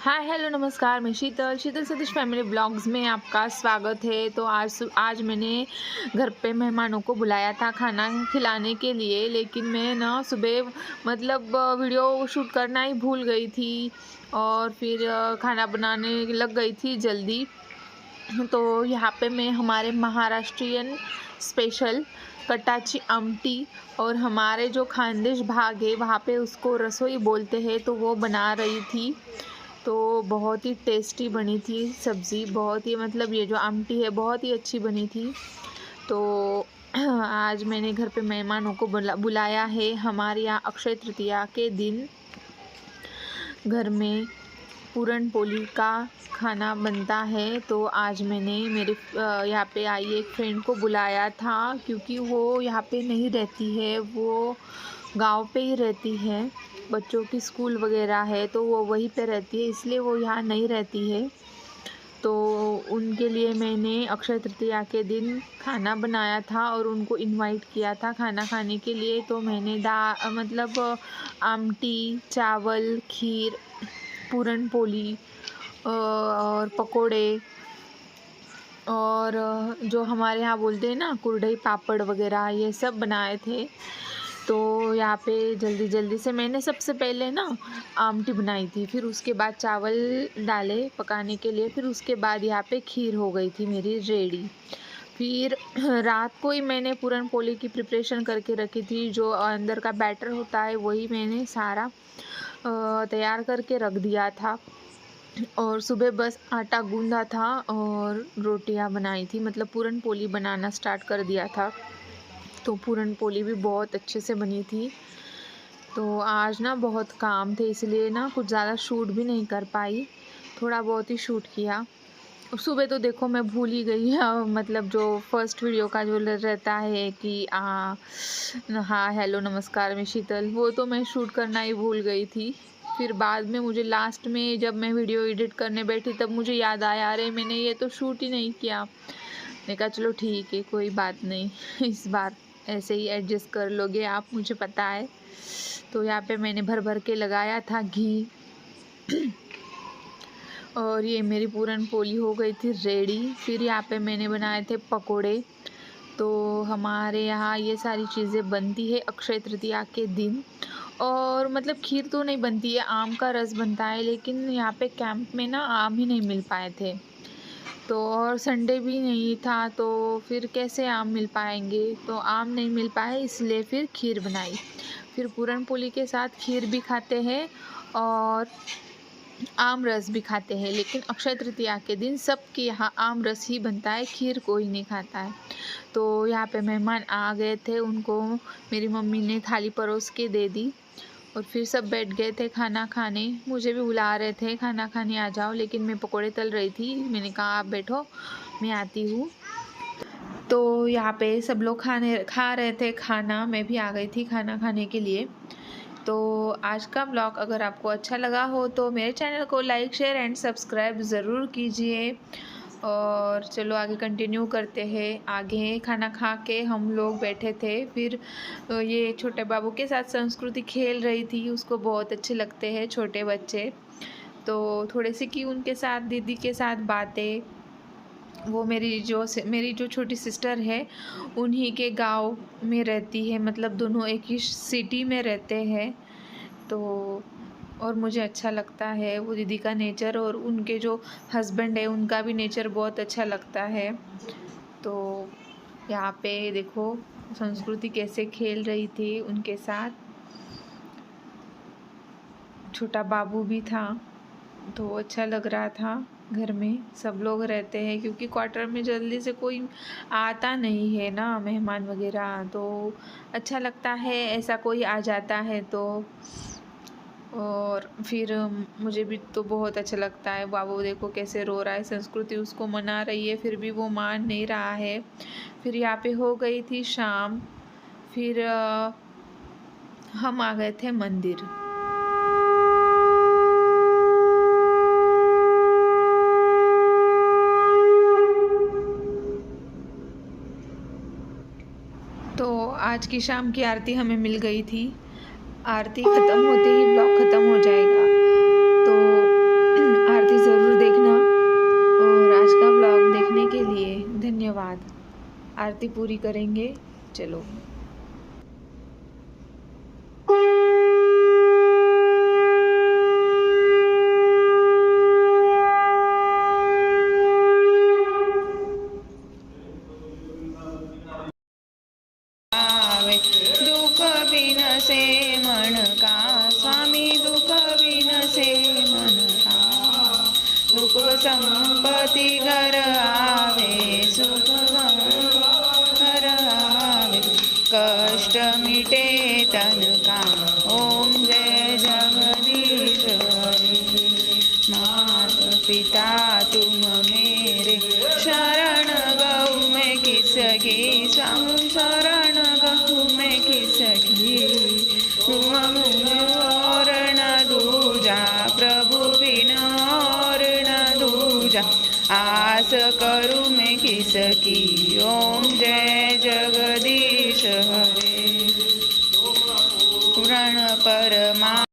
Hi hello नमस्कार, मैं शीतल Satish family blogs में आपका स्वागत है। तो आज मैंने घर पे मेहमानों को बुलाया था खाना खिलाने के लिए, लेकिन मैं ना सुबह मतलब वीडियो शूट करना ही भूल गई थी और फिर खाना बनाने लग गई थी जल्दी। तो यहाँ पे मैं हमारे महाराष्ट्रियन स्पेशल कटाची आमटी और हमारे जो खानदेश भाग है वहाँ पे उसको रसोई बोलते हैं, तो वो बना रही थी। तो बहुत ही टेस्टी बनी थी सब्ज़ी, बहुत ही मतलब ये जो आमटी है बहुत ही अच्छी बनी थी। तो आज मैंने घर पे मेहमानों को बुलाया है। हमारे यहाँ अक्षय तृतीया के दिन घर में पूरन पोली का खाना बनता है। तो आज मैंने मेरे यहाँ पे आई एक फ्रेंड को बुलाया था, क्योंकि वो यहाँ पे नहीं रहती है, वो गांव पे ही रहती है। बच्चों की स्कूल वगैरह है तो वो वहीं पे रहती है, इसलिए वो यहाँ नहीं रहती है। तो उनके लिए मैंने अक्षय तृतीया के दिन खाना बनाया था और उनको इनवाइट किया था खाना खाने के लिए। तो मैंने मतलब आमटी, चावल, खीर, पूरन पोली और पकोड़े और जो हमारे यहाँ बोलते हैं ना कुरडई पापड़ वगैरह, ये सब बनाए थे। तो यहाँ पे जल्दी से मैंने सबसे पहले ना आमटी बनाई थी, फिर उसके बाद चावल डाले पकाने के लिए, फिर उसके बाद यहाँ पे खीर हो गई थी मेरी रेडी। फिर रात को ही मैंने पूरन पोली की प्रिपरेशन करके रखी थी। जो अंदर का बैटर होता है वही मैंने सारा तैयार करके रख दिया था और सुबह बस आटा गूंदा था और रोटियां बनाई थी, मतलब पूरन पोली बनाना स्टार्ट कर दिया था। तो पूरन पोली भी बहुत अच्छे से बनी थी। तो आज ना बहुत काम थे, इसलिए ना कुछ ज़्यादा शूट भी नहीं कर पाई, थोड़ा बहुत ही शूट किया। और सुबह तो देखो मैं भूल ही गई मतलब जो फर्स्ट वीडियो का जो रहता है कि हाँ हेलो नमस्कार मैं शीतल, वो तो मैं शूट करना ही भूल गई थी। फिर बाद में मुझे लास्ट में जब मैं वीडियो एडिट करने बैठी तब मुझे याद आया, अरे मैंने ये तो शूट ही नहीं किया। मैंने कहा चलो ठीक है कोई बात नहीं इस बार ऐसे ही एडजस्ट कर लोगे आप, मुझे पता है। तो यहाँ पे मैंने भर के लगाया था घी और ये मेरी पूरन पोली हो गई थी रेडी। फिर यहाँ पे मैंने बनाए थे पकोड़े। तो हमारे यहाँ ये सारी चीज़ें बनती है अक्षय तृतीया के दिन। और मतलब खीर तो नहीं बनती है, आम का रस बनता है, लेकिन यहाँ पे कैंप में ना आम ही नहीं मिल पाए थे। तो और संडे भी नहीं था, तो फिर कैसे आम मिल पाएंगे, तो आम नहीं मिल पाए, इसलिए फिर खीर बनाई। फिर पूरन पोली के साथ खीर भी खाते हैं और आम रस भी खाते हैं, लेकिन अक्षय तृतीया के दिन सबके यहाँ आम रस ही बनता है, खीर कोई नहीं खाता है। तो यहाँ पे मेहमान आ गए थे, उनको मेरी मम्मी ने थाली परोस के दे दी और फिर सब बैठ गए थे खाना खाने। मुझे भी बुला रहे थे खाना खाने आ जाओ, लेकिन मैं पकोड़े तल रही थी, मैंने कहा आप बैठो मैं आती हूँ। तो यहाँ पे सब लोग खा रहे थे खाना, मैं भी आ गई थी खाना खाने के लिए। तो आज का ब्लॉग अगर आपको अच्छा लगा हो तो मेरे चैनल को लाइक शेयर एंड सब्सक्राइब ज़रूर कीजिए। और चलो आगे कंटिन्यू करते हैं। आगे खाना खा के हम लोग बैठे थे, फिर ये छोटे बाबू के साथ संस्कृति खेल रही थी, उसको बहुत अच्छे लगते हैं छोटे बच्चे। तो थोड़े से की उनके साथ दीदी के साथ बातें। वो मेरी जो छोटी सिस्टर है उन्हीं के गांव में रहती है, मतलब दोनों एक ही सिटी में रहते हैं। तो और मुझे अच्छा लगता है वो दीदी का नेचर, और उनके जो हस्बैंड है उनका भी नेचर बहुत अच्छा लगता है। तो यहाँ पे देखो संस्कृति कैसे खेल रही थी उनके साथ, छोटा बाबू भी था, तो अच्छा लग रहा था। घर में सब लोग रहते हैं, क्योंकि क्वार्टर में जल्दी से कोई आता नहीं है ना मेहमान वगैरह, तो अच्छा लगता है ऐसा कोई आ जाता है तो। और फिर मुझे भी तो बहुत अच्छा लगता है। बाबू देखो कैसे रो रहा है, संस्कृति उसको मना रही है फिर भी वो मान नहीं रहा है। फिर यहाँ पे हो गई थी शाम, फिर हम आ गए थे मंदिर। तो आज की शाम की आरती हमें मिल गई थी। आरती ख़त्म होते ही ब्लॉग ख़त्म हो जाएगा। तो आरती पूरी करेंगे। चलो। दुख बिनसे मन का स्वामी, दुख बिनसे मन का, दुख संपत्ति घर आवे, सुख घर आवे, कष्ट मिटे तन का। ओम जय जगदीश हरे। मात पिता तुम मेरे, शरण गऊ मैं किसकी, स्वामी शरण गऊ मैं किसकी। तुम मुझे और न दूजा, प्रभु बिन और न दूजा, आस करूँ मैं किसकी। ओम जय जगदीश हरे। पूर्ण परमा